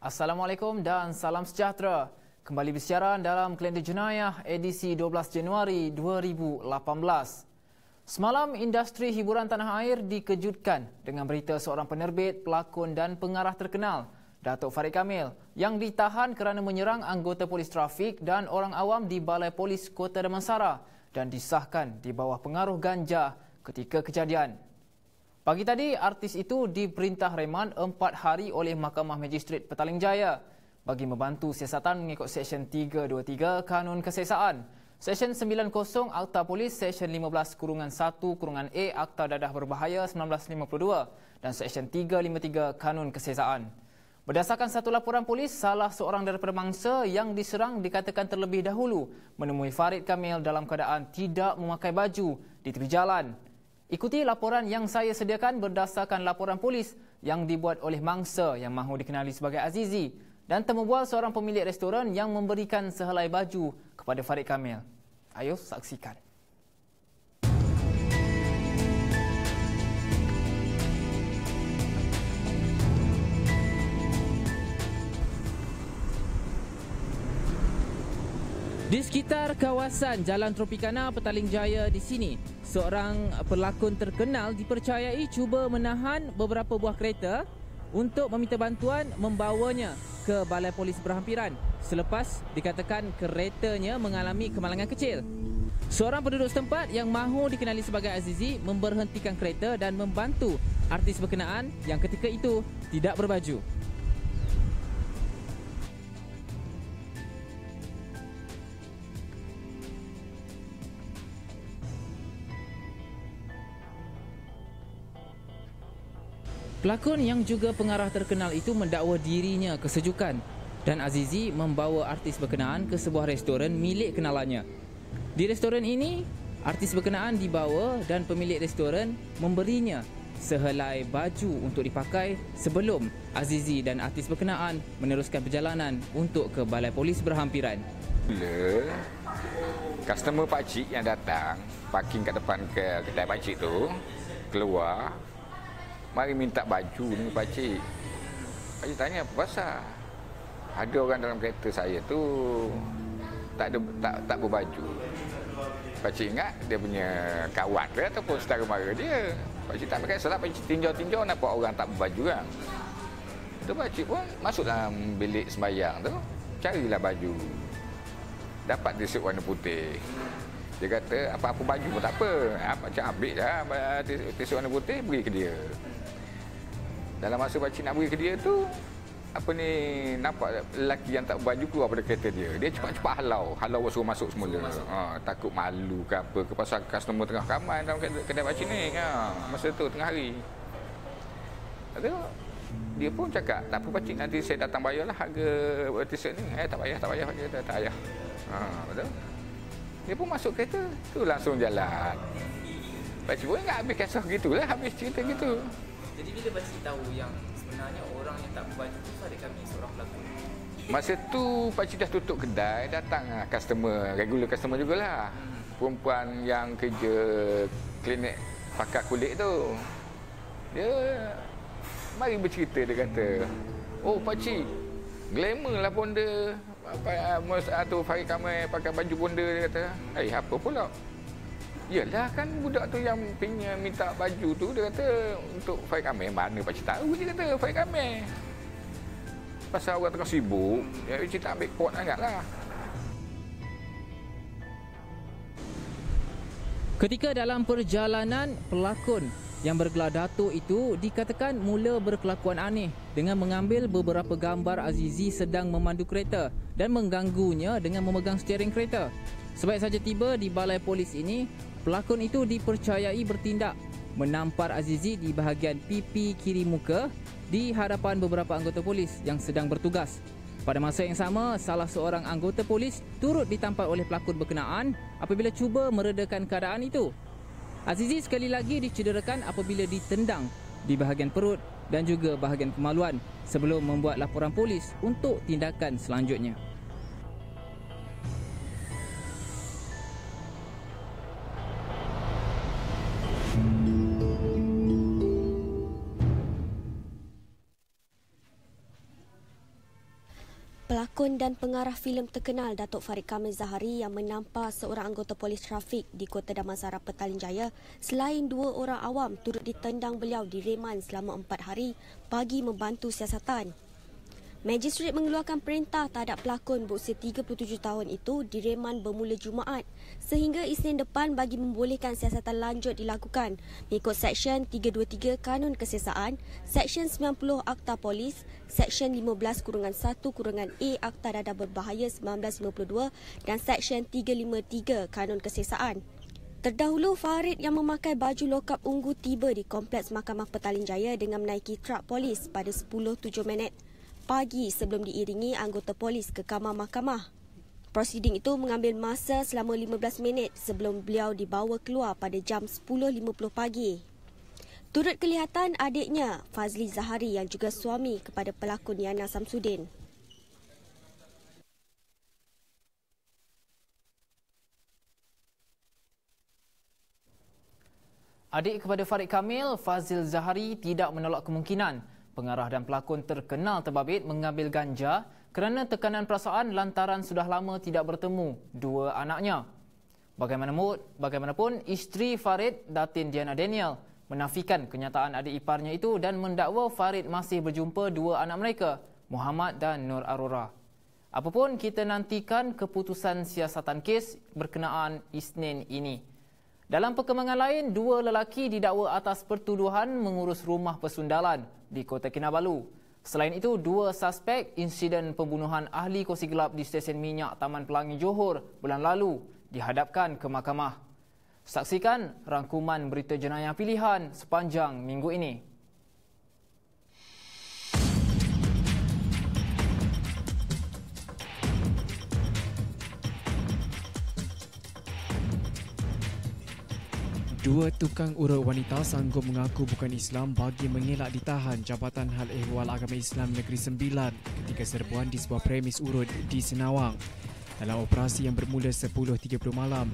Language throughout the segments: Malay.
Assalamualaikum dan salam sejahtera. Kembali bersiaran dalam Kalender Jenayah edisi 12 Januari 2018. Semalam, industri hiburan tanah air dikejutkan dengan berita seorang penerbit, pelakon dan pengarah terkenal, Datuk Farid Kamil, yang ditahan kerana menyerang anggota polis trafik dan orang awam di Balai Polis Kota Damansara dan disahkan di bawah pengaruh ganja ketika kejadian. Pagi tadi, artis itu diperintah reman 4 hari oleh Mahkamah Magistrate Petaling Jaya bagi membantu siasatan mengikut Seksyen 323 Kanun Kesiasaan, Seksyen 90 Akta Polis, Seksyen 15-1-A Akta Dadah Berbahaya 1952 dan Seksyen 353 Kanun Kesiasaan. Berdasarkan satu laporan polis, salah seorang daripada mangsa yang diserang dikatakan terlebih dahulu menemui Farid Kamil dalam keadaan tidak memakai baju di tepi jalan. Ikuti laporan yang saya sediakan berdasarkan laporan polis yang dibuat oleh mangsa yang mahu dikenali sebagai Azizi dan temubual seorang pemilik restoran yang memberikan sehelai baju kepada Farid Kamil. Ayo saksikan. Di sekitar kawasan Jalan Tropicana Petaling Jaya di sini, seorang pelakon terkenal dipercayai cuba menahan beberapa buah kereta untuk meminta bantuan membawanya ke Balai Polis berhampiran selepas dikatakan keretanya mengalami kemalangan kecil. Seorang penduduk setempat yang mahu dikenali sebagai Azizi memberhentikan kereta dan membantu artis berkenaan yang ketika itu tidak berbaju. Pelakon yang juga pengarah terkenal itu mendakwa dirinya kesejukan dan Azizi membawa artis berkenaan ke sebuah restoran milik kenalannya. Di restoran ini, artis berkenaan dibawa dan pemilik restoran memberinya sehelai baju untuk dipakai sebelum Azizi dan artis berkenaan meneruskan perjalanan untuk ke Balai Polis berhampiran. Customer pakcik yang datang parking kat depan ke kedai pakcik tu keluar, mari minta baju ni pakcik. Pakcik tanya apa pasal? Ada orang dalam kereta saya tu tak berbaju. Pakcik ingat dia punya kawan ke ataupun saudara mara dia. Pakcik tak pakai salah, pakcik tinjau-tinjau nampak orang tak berbaju kan. Tu pakcik pun masuk dalam bilik sembahyang tu, carilah baju. Dapat t-shirt warna putih. Dia kata apa-apa baju pun tak apa. Pakcik ambil dah t-shirt warna putih, beri ke dia. Dalam masa pakcik nak beri ke dia tu, apa ni, nampak lelaki yang tak berbaju keluar pada kereta dia. Dia cepat-cepat halau suruh masuk semula. Takut malu ke apa, ke pasal customer tengah ramai dalam kedai pakcik ni. Masa tu tengah hari. Lepas tu, dia pun cakap, tak apa pakcik, nanti saya datang bayarlah harga t-shirt ni. Tak payah pakcik kata, tak payah. Betul? Dia pun masuk kereta, tu langsung jalan. Pakcik pun ingat habis kisah gitulah, habis cerita gitu. Jadi bila pakcik tahu yang sebenarnya orang yang tak berbaju tu Farid Kamil seorang pelakon? Masa tu pakcik dah tutup kedai, datang customer, regular customer jugalah. Perempuan yang kerja klinik pakat kulit tu. Dia mari bercerita, dia kata, "Oh pakcik, glamour lah bonda. Tu Farid Kamil pakai baju bonda," dia kata. Apa pula? Yalah kan budak tu yang minta baju tu, dia kata untuk Farid Kamil. Mana pakcik tahu, dia kata Farid Kamil. Pasal orang tengah sibuk, pakcik tak ambil pot sangat lah. Ketika dalam perjalanan, pelakon yang bergelar Datuk itu dikatakan mula berkelakuan aneh dengan mengambil beberapa gambar Azizi sedang memandu kereta dan mengganggunya dengan memegang steering kereta. Sebaik saja tiba di Balai Polis ini, pelakon itu dipercayai bertindak menampar Azizi di bahagian pipi kiri muka di hadapan beberapa anggota polis yang sedang bertugas. Pada masa yang sama, salah seorang anggota polis turut ditampar oleh pelakon berkenaan apabila cuba meredakan keadaan itu. Azizi sekali lagi dicederakan apabila ditendang di bahagian perut dan juga bahagian kemaluan sebelum membuat laporan polis untuk tindakan selanjutnya. Pelakon dan pengarah filem terkenal Datuk Farid Kamil Zahari yang menampar seorang anggota polis trafik di Kota Damansara Petaling Jaya selain 2 orang awam turut ditendang beliau di reman selama 4 hari bagi membantu siasatan. Magistrate mengeluarkan perintah terhadap pelakon berusia 37 tahun itu direman bermula Jumaat sehingga Isnin depan bagi membolehkan siasatan lanjut dilakukan mengikut Seksyen 323 Kanun Kesiasaan, Seksyen 90 Akta Polis, Seksyen 15-1-A Akta Dadah Berbahaya 1952 dan Seksyen 353 Kanun Kesiasaan. Terdahulu, Farid yang memakai baju lokap ungu tiba di Kompleks Mahkamah Petaling Jaya dengan menaiki truk polis pada 10.07 pagi sebelum diiringi anggota polis ke kamar mahkamah. Prosiding itu mengambil masa selama 15 minit sebelum beliau dibawa keluar pada jam 10.50 pagi. Turut kelihatan adiknya, Fazli Zahari yang juga suami kepada pelakon Yana Samsudin. Adik kepada Farid Kamil, Fazil Zahari tidak menolak kemungkinan pengarah dan pelakon terkenal terbabit mengambil ganja kerana tekanan perasaan lantaran sudah lama tidak bertemu 2 anaknya. Bagaimanapun, isteri Farid, Datin Diana Daniel, menafikan kenyataan adik iparnya itu dan mendakwa Farid masih berjumpa 2 anak mereka, Muhammad dan Nur Arora. Apapun, kita nantikan keputusan siasatan kes berkenaan Isnin ini. Dalam perkembangan lain, 2 lelaki didakwa atas pertuduhan mengurus rumah persundalan di Kota Kinabalu. Selain itu, 2 suspek insiden pembunuhan ahli kursi gelap di stesen minyak Taman Pelangi Johor bulan lalu dihadapkan ke mahkamah. Saksikan rangkuman berita jenayah pilihan sepanjang minggu ini. Dua tukang urut wanita sanggup mengaku bukan Islam bagi mengelak ditahan Jabatan Hal Ehwal Agama Islam Negeri Sembilan ketika serbuan di sebuah premis urut di Senawang. Dalam operasi yang bermula 10.30 malam,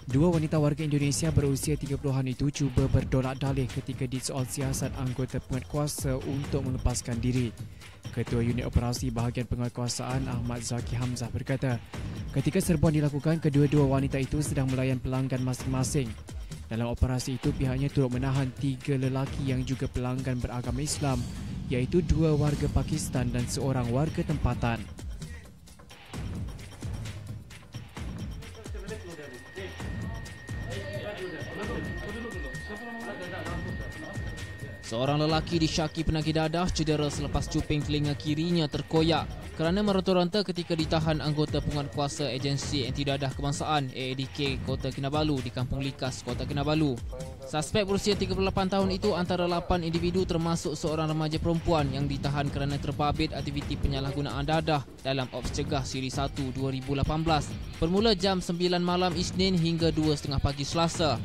2 wanita warga Indonesia berusia 30-an itu cuba berdolak dalih ketika disoal siasat anggota penguatkuasa untuk melepaskan diri. Ketua Unit Operasi Bahagian Penguatkuasaan Ahmad Zaki Hamzah berkata, ketika serbuan dilakukan, kedua-dua wanita itu sedang melayan pelanggan masing-masing. Dalam operasi itu, pihaknya turut menahan 3 lelaki yang juga pelanggan beragama Islam, iaitu 2 warga Pakistan dan 1 warga tempatan. Seorang lelaki disyaki penagih dadah cedera selepas cuping telinga kirinya terkoyak kerana meronta-ronta ketika ditahan anggota penguatkuasa Agensi Anti Dadah Kebangsaan AADK Kota Kinabalu di Kampung Likas, Kota Kinabalu. Suspek berusia 38 tahun itu antara 8 individu termasuk seorang remaja perempuan yang ditahan kerana terbabit aktiviti penyalahgunaan dadah dalam Ops Cegah Siri 1 2018 bermula jam 9 malam Isnin hingga 2.30 pagi Selasa.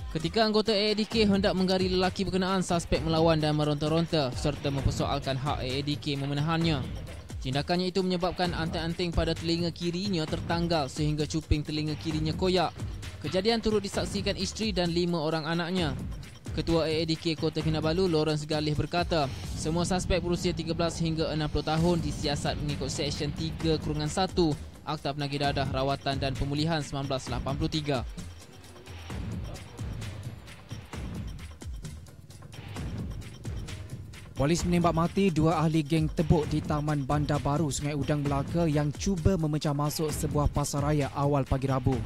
Ketika anggota AADK hendak menggari lelaki berkenaan, suspek melawan dan meronta-ronta serta mempersoalkan hak AADK memenahannya. Tindakannya itu menyebabkan anting-anting pada telinga kirinya tertanggal sehingga cuping telinga kirinya koyak. Kejadian turut disaksikan isteri dan 5 orang anaknya. Ketua AADK Kota Kinabalu, Lawrence Galih berkata, semua suspek berusia 13 hingga 60 tahun disiasat mengikut Seksyen 3-1 Akta Penagih Dadah Rawatan dan Pemulihan 1983. Polis menembak mati 2 ahli geng tebuk di Taman Bandar Baru, Sungai Udang, Melaka yang cuba memecah masuk sebuah pasaraya awal pagi Rabu.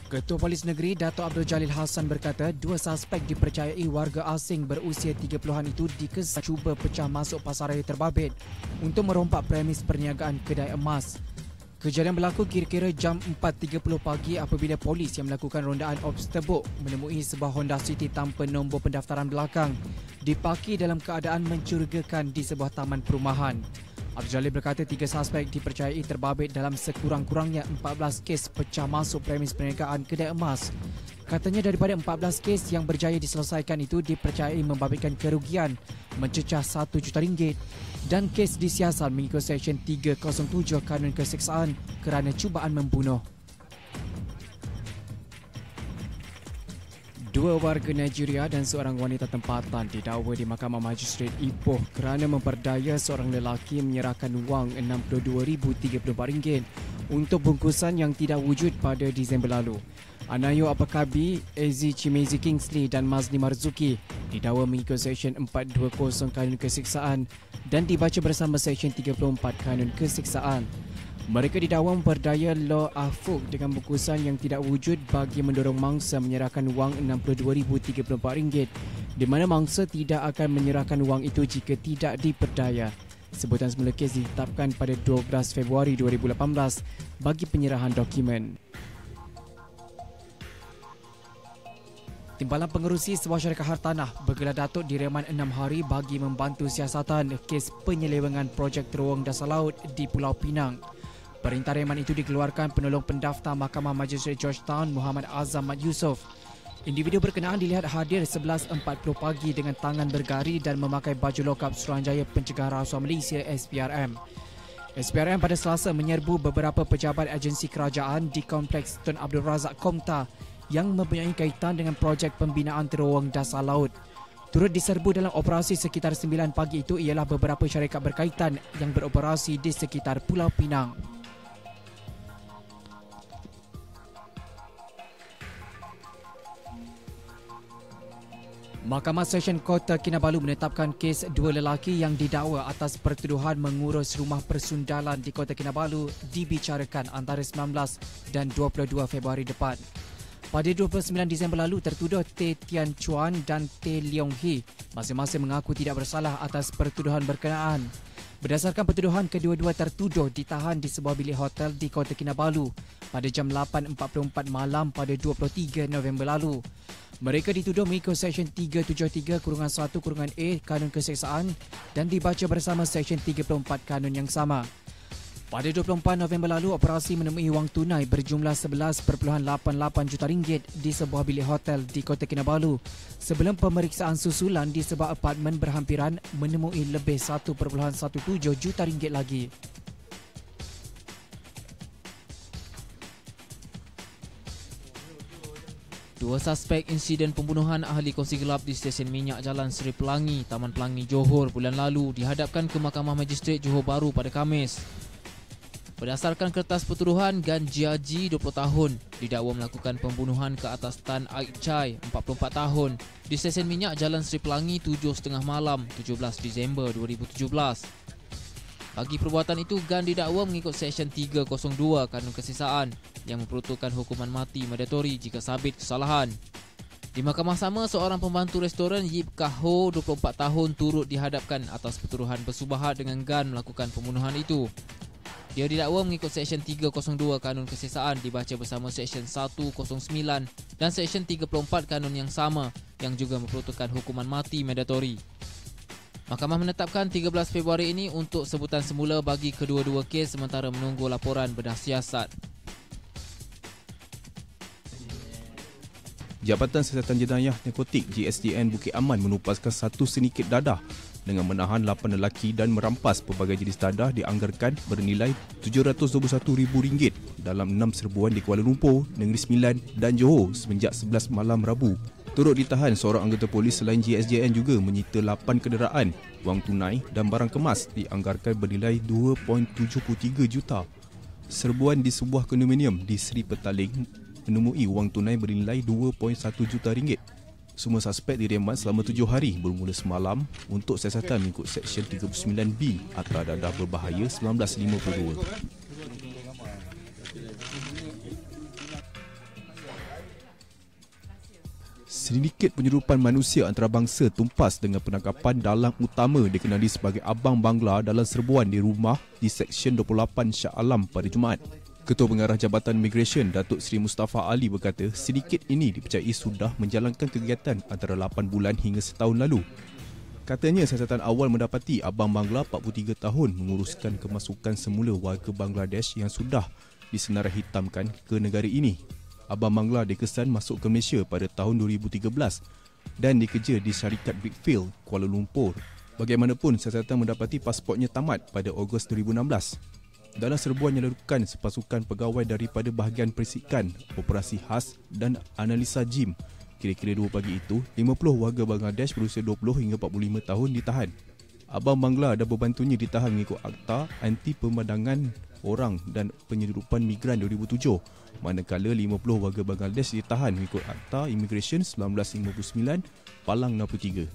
Ketua Polis Negeri, Dato' Abdul Jalil Hassan berkata 2 suspek dipercayai warga asing berusia 30-an itu dikesan cuba pecah masuk pasaraya terbabit untuk merompak premis perniagaan kedai emas. Kejadian berlaku kira-kira jam 4.30 pagi apabila polis yang melakukan rondaan Ops Tebuk menemui sebuah Honda City tanpa nombor pendaftaran belakang diparkir dalam keadaan mencurigakan di sebuah taman perumahan. Abdul Jalil berkata 3 suspek dipercayai terbabit dalam sekurang-kurangnya 14 kes pecah masuk premis perniagaan kedai emas. Katanya daripada 14 kes yang berjaya diselesaikan itu dipercayai membabitkan kerugian mencecah RM1 juta dan kes disiasat mengikut Seksyen 307 Kanun Keseksaan kerana cubaan membunuh. Dua warga Nigeria dan seorang wanita tempatan didakwa di Mahkamah Magistrate Ipoh kerana memperdaya seorang lelaki menyerahkan wang RM62,034 untuk bungkusan yang tidak wujud pada Disember lalu. Anayo Apakabi, Ezi Chimezi Kingsley dan Mazni Marzuki didakwa mengikut Seksyen 420 Kanun Kesiksaan dan dibaca bersama Seksyen 34 Kanun Kesiksaan. Mereka didakwa memperdaya Law Afuk dengan bungkusan yang tidak wujud bagi mendorong mangsa menyerahkan wang RM62,034 di mana mangsa tidak akan menyerahkan wang itu jika tidak diperdaya. Sebutan semula kes ditetapkan pada 12 Februari 2018 bagi penyerahan dokumen. Timbalan Pengerusi Sebuah Syarikat Hartanah bergelar datuk di reman 6 hari bagi membantu siasatan kes penyelewengan projek terowong dasar laut di Pulau Pinang. Perintah reman itu dikeluarkan penolong pendaftar Mahkamah Magistrate Georgetown Muhammad Azam Mat Yusof. Individu berkenaan dilihat hadir 11.40 pagi dengan tangan bergari dan memakai baju lokap Suruhanjaya Pencegahan Rasuah Malaysia SPRM. SPRM pada Selasa menyerbu beberapa pejabat agensi kerajaan di Kompleks Tun Abdul Razak Komta yang mempunyai kaitan dengan projek pembinaan terowong dasar laut. Turut diserbu dalam operasi sekitar 9 pagi itu ialah beberapa syarikat berkaitan yang beroperasi di sekitar Pulau Pinang. Mahkamah Session Kota Kinabalu menetapkan kes dua lelaki yang didakwa atas pertuduhan mengurus rumah persundalan di Kota Kinabalu dibicarakan antara 19 dan 22 Februari depan. Pada 29 Disember lalu, tertuduh Teh Tian Chuan dan Teh Leong Hee masing-masing mengaku tidak bersalah atas pertuduhan berkenaan. Berdasarkan pertuduhan, kedua-dua tertuduh ditahan di sebuah bilik hotel di Kota Kinabalu pada jam 8.44 malam pada 23 November lalu. Mereka dituduh mengikut Seksyen 373-1-A Kanun Keseksaan dan dibaca bersama Seksyen 34 Kanun yang sama. Pada 24 November lalu, operasi menemui wang tunai berjumlah RM11.88 juta di sebuah bilik hotel di Kota Kinabalu sebelum pemeriksaan susulan di sebuah apartmen berhampiran menemui lebih RM1.17 juta lagi. Dua suspek insiden pembunuhan ahli kongsi gelap di stesen minyak Jalan Seri Pelangi, Taman Pelangi, Johor bulan lalu dihadapkan ke Mahkamah Magistrate Johor Bahru pada Khamis. Berdasarkan kertas pertuduhan, Gan Jiaji, 20 tahun, didakwa melakukan pembunuhan ke atas Tan Aik Chai, 44 tahun, di stesen minyak Jalan Seri Pelangi 7.30 malam, 17 Disember 2017. Bagi perbuatan itu, Gan didakwa mengikut Seksyen 302 Kanun Kesisaan yang memperuntukkan hukuman mati mandatori jika sabit kesalahan. Di mahkamah sama, seorang pembantu restoran Yip Kah Ho, 24 tahun, turut dihadapkan atas pertuduhan bersubahat dengan Gan melakukan pembunuhan itu. Dia didakwa mengikut Seksyen 302 Kanun Kesisaan dibaca bersama Seksyen 109 dan Seksyen 34 Kanun yang sama yang juga memperuntukkan hukuman mati mandatori. Mahkamah menetapkan 13 Februari ini untuk sebutan semula bagi kedua-dua kes sementara menunggu laporan bedah siasat. Jabatan Siasatan Jenayah Narkotik JSJN Bukit Aman menupaskan satu sindiket dadah dengan menahan 8 lelaki dan merampas pelbagai jenis dadah dianggarkan bernilai RM721,000 dalam 6 serbuan di Kuala Lumpur, Negeri Sembilan dan Johor semenjak 11 malam Rabu. Turut ditahan seorang anggota polis selain JSJN juga menyita 8 kenderaan, wang tunai dan barang kemas dianggarkan bernilai RM2.73 juta. Serbuan di sebuah kondominium di Seri Petaling menemui wang tunai bernilai RM2.1 juta. Semua suspek direman selama 7 hari bermula semalam untuk siasatan mengikut Seksyen 39B Akta Dadah Berbahaya 1952. Sindiket penyeludupan manusia antarabangsa tumpas dengan penangkapan dalang utama dikenali sebagai Abang Bangla dalam serbuan di rumah di Seksyen 28 Shah Alam pada Jumaat. Ketua Pengarah Jabatan Immigration Datuk Seri Mustafa Ali berkata sindiket ini dipercayai sudah menjalankan kegiatan antara 8 bulan hingga setahun lalu. Katanya siasatan awal mendapati Abang Bangla 43 tahun menguruskan kemasukan semula warga Bangladesh yang sudah disenarai hitamkan ke negara ini. Abang Bangla dikesan masuk ke Malaysia pada tahun 2013 dan dikerja di syarikat Brickfield, Kuala Lumpur. Bagaimanapun, siasatan mendapati pasportnya tamat pada Ogos 2016. Dalam serbuan yang dilakukan sepasukan pegawai daripada bahagian perisikan, operasi khas dan analisa JIM Kira-kira 2 pagi itu, 50 warga Bangladesh berusia 20 hingga 45 tahun ditahan. Abang Bangla dan pembantunya ditahan mengikut Akta Anti Pemandangan Orang dan Penyeludupan Migran 2007, manakala 50 warga Bangladesh ditahan mengikut Akta Immigration 1959 Palang 63.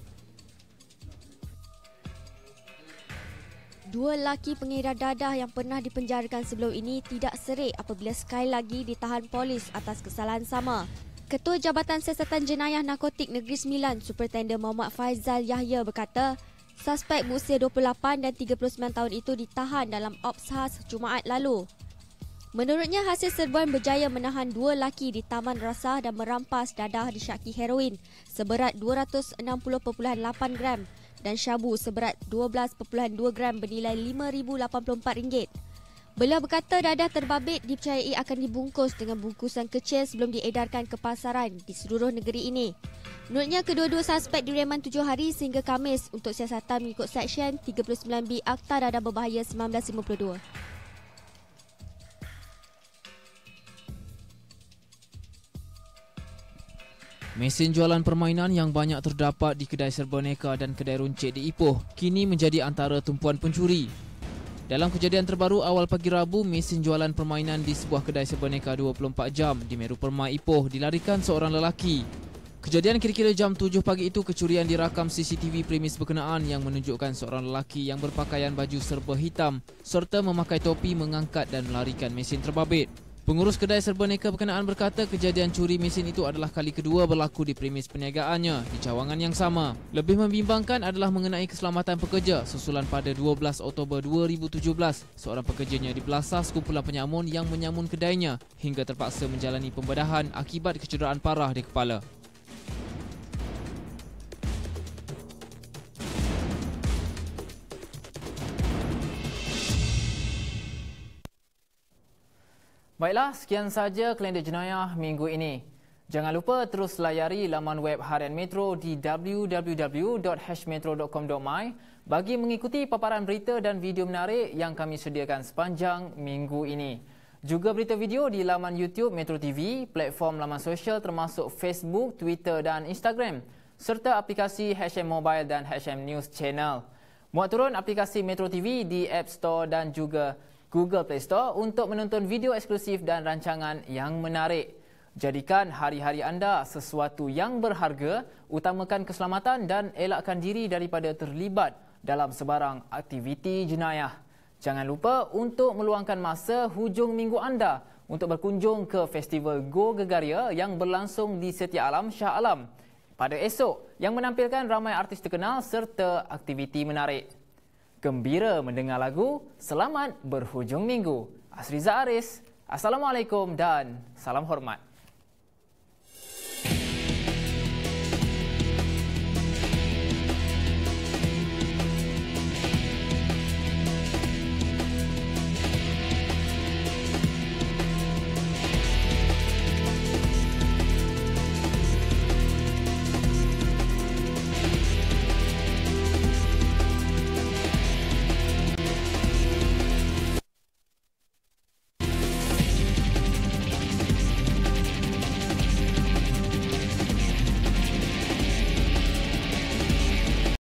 2 lelaki pengedar dadah yang pernah dipenjarakan sebelum ini tidak serik apabila sekali lagi ditahan polis atas kesalahan sama. Ketua Jabatan Siasatan Jenayah Narkotik Negeri Sembilan, Superintendent Muhammad Faizal Yahya berkata, suspek berusia 28 dan 39 tahun itu ditahan dalam ops khas Jumaat lalu. Menurutnya, hasil serbuan berjaya menahan 2 lelaki di Taman Rasah dan merampas dadah disyaki heroin seberat 260.8 gram dan syabu seberat 12.2 gram bernilai RM5,084. Beliau berkata dadah terbabit dipercayai akan dibungkus dengan bungkusan kecil sebelum diedarkan ke pasaran di seluruh negeri ini. Menurutnya, kedua-dua suspek direman 7 hari sehingga Khamis untuk siasatan mengikut Seksyen 39B Akta Dadah Berbahaya 1952. Mesin jualan permainan yang banyak terdapat di kedai serba neka dan kedai runcit di Ipoh kini menjadi antara tumpuan pencuri. Dalam kejadian terbaru awal pagi Rabu, mesin jualan permainan di sebuah kedai serba neka 24 jam di Meru Permai Ipoh dilarikan seorang lelaki. Kejadian kira-kira jam 7 pagi itu kecurian dirakam CCTV premis berkenaan yang menunjukkan seorang lelaki yang berpakaian baju serba hitam serta memakai topi mengangkat dan melarikan mesin terbabit. Pengurus kedai serba neka berkenaan berkata kejadian curi mesin itu adalah kali kedua berlaku di premis perniagaannya di cawangan yang sama. Lebih membimbangkan adalah mengenai keselamatan pekerja susulan pada 12 Oktober 2017. Seorang pekerjanya dibelasah sekumpulan penyamun yang menyamun kedainya hingga terpaksa menjalani pembedahan akibat kecederaan parah di kepala. Baiklah, sekian sahaja kalender jenayah minggu ini. Jangan lupa terus layari laman web Harian Metro di www.hmetro.com.my bagi mengikuti paparan berita dan video menarik yang kami sediakan sepanjang minggu ini. Juga berita video di laman YouTube Metro TV, platform laman sosial termasuk Facebook, Twitter dan Instagram, serta aplikasi HM Mobile dan HM News Channel. Muat turun aplikasi Metro TV di App Store dan juga Google Play Store untuk menonton video eksklusif dan rancangan yang menarik. Jadikan hari-hari anda sesuatu yang berharga, utamakan keselamatan dan elakkan diri daripada terlibat dalam sebarang aktiviti jenayah. Jangan lupa untuk meluangkan masa hujung minggu anda untuk berkunjung ke Festival Go Gegaria yang berlangsung di Setia Alam Shah Alam pada esok yang menampilkan ramai artis terkenal serta aktiviti menarik. Gembira mendengar lagu, selamat berhujung minggu. Asriza Aris, Assalamualaikum dan salam hormat.